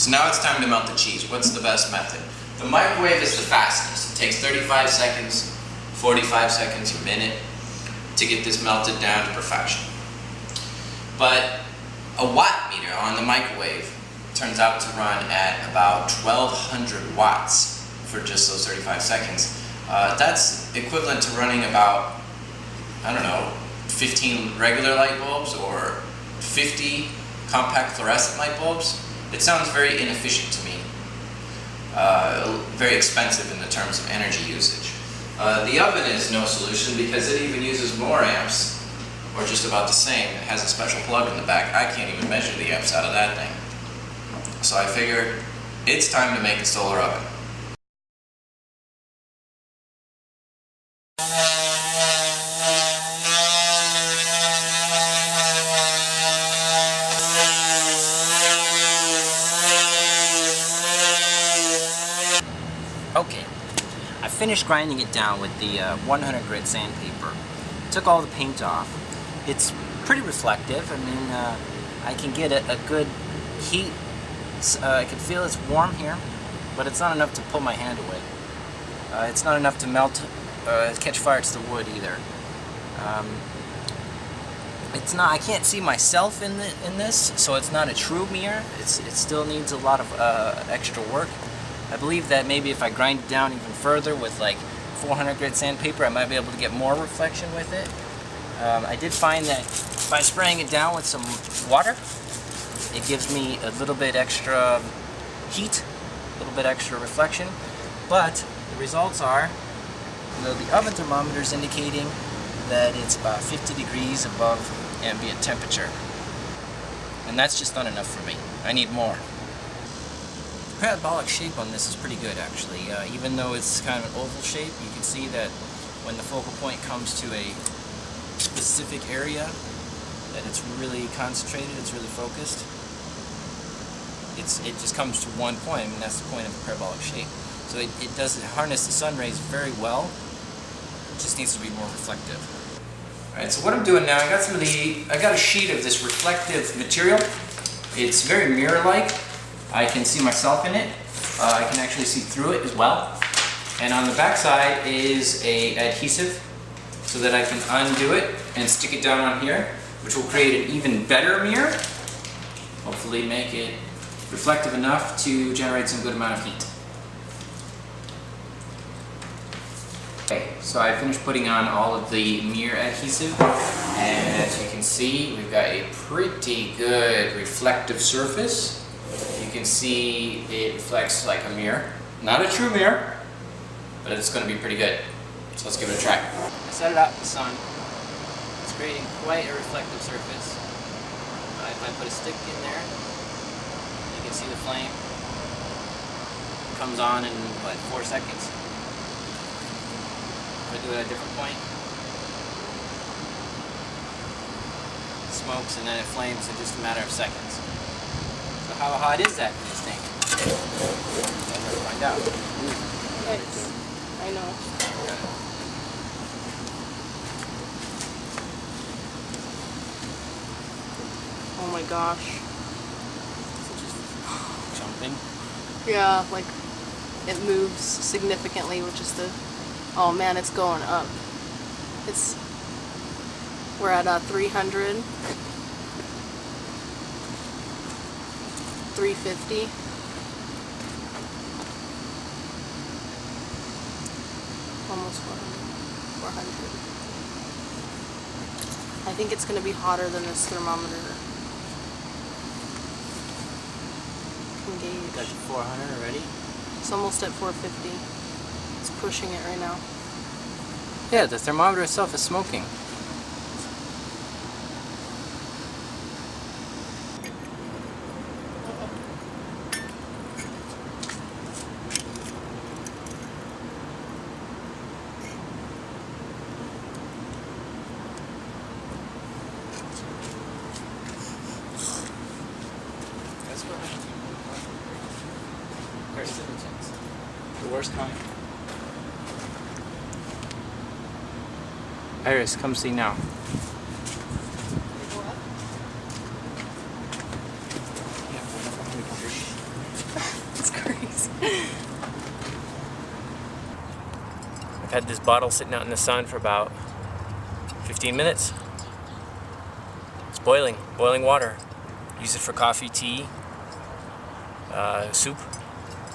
So now it's time to melt the cheese. What's the best method? The microwave is the fastest. It takes 35 seconds, 45 seconds, a minute to get this melted down to perfection. But a watt meter on the microwave turns out to run at about 1200 watts for just those 35 seconds. That's equivalent to running about, I don't know, 15 regular light bulbs or 50 compact fluorescent light bulbs. It sounds very inefficient to me. Very expensive in the terms of energy usage. The oven is no solution because it even uses more amps, or just about the same. It has a special plug in the back. I can't even measure the amps out of that thing. So I figured it's time to make a solar oven. Okay, I finished grinding it down with the 100 grit sandpaper. Took all the paint off. It's pretty reflective. I mean, I can get a good heat. I can feel it's warm here, but it's not enough to pull my hand away. It's not enough to melt, catch fire to the wood either. It's not. I can't see myself in this, so it's not a true mirror. It still needs a lot of extra work. I believe that maybe if I grind it down even further with like 400 grit sandpaper, I might be able to get more reflection with it. I did find that by spraying it down with some water, it gives me a little bit extra heat, a little bit extra reflection, but the results are, the oven thermometer is indicating that it's about 50 degrees above ambient temperature. And that's just not enough for me. I need more. The parabolic shape on this is pretty good actually. Even though it's kind of an oval shape, you can see that when the focal point comes to a specific area, that it's really concentrated, it's really focused. It just comes to one point. I mean, that's the point of a parabolic shape. So it does harness the sun rays very well. It just needs to be more reflective. Alright, so what I'm doing now, I got a sheet of this reflective material. It's very mirror-like. I can see myself in it. I can actually see through it as well. And on the back side is a adhesive so that I can undo it and stick it down on here, which will create an even better mirror. Hopefully make it reflective enough to generate some good amount of heat. Okay, so I finished putting on all of the mirror adhesive, and as you can see, we've got a pretty good reflective surface. You can see it reflects like a mirror. Not a true mirror, but it's going to be pretty good. So let's give it a try. I set it out in the sun. It's creating quite a reflective surface. If I put a stick in there, you can see the flame. It comes on in, what, 4 seconds? If I do it at a different point, it smokes and then it flames in just a matter of seconds. So how hot is that thing? I'll never find out. I know. Oh my gosh. Jumping. Yeah, like it moves significantly, which is the, oh man, it's going up. We're at 300, 350. Almost 400. I think it's going to be hotter than this thermometer. Engage. Got to 400 already? It's almost at 450. It's pushing it right now. Yeah, the thermometer itself is smoking. The worst kind. Iris, come see now. I've had this bottle sitting out in the sun for about 15 minutes. It's boiling water. Use it for coffee, tea, soup.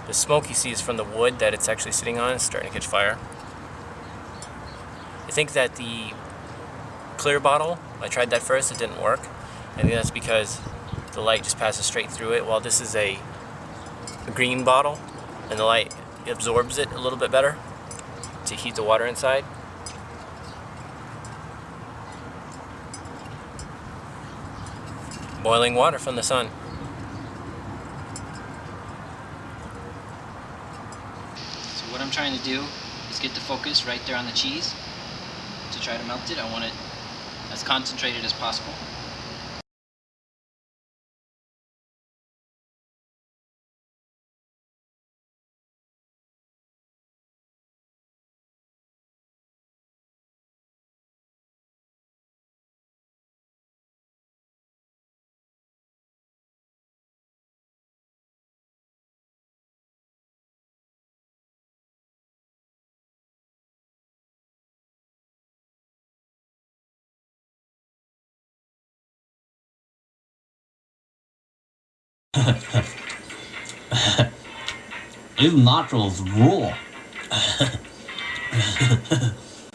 The smoke you see is from the wood that it's actually sitting on. It's starting to catch fire. I think that the clear bottle, I tried that first, it didn't work. I think that's because the light just passes straight through it, while this is a green bottle, and the light absorbs it a little bit better to heat the water inside. Boiling water from the sun. So what I'm trying to do is get the focus right there on the cheese to try to melt it. I want it as concentrated as possible. These nachos rule.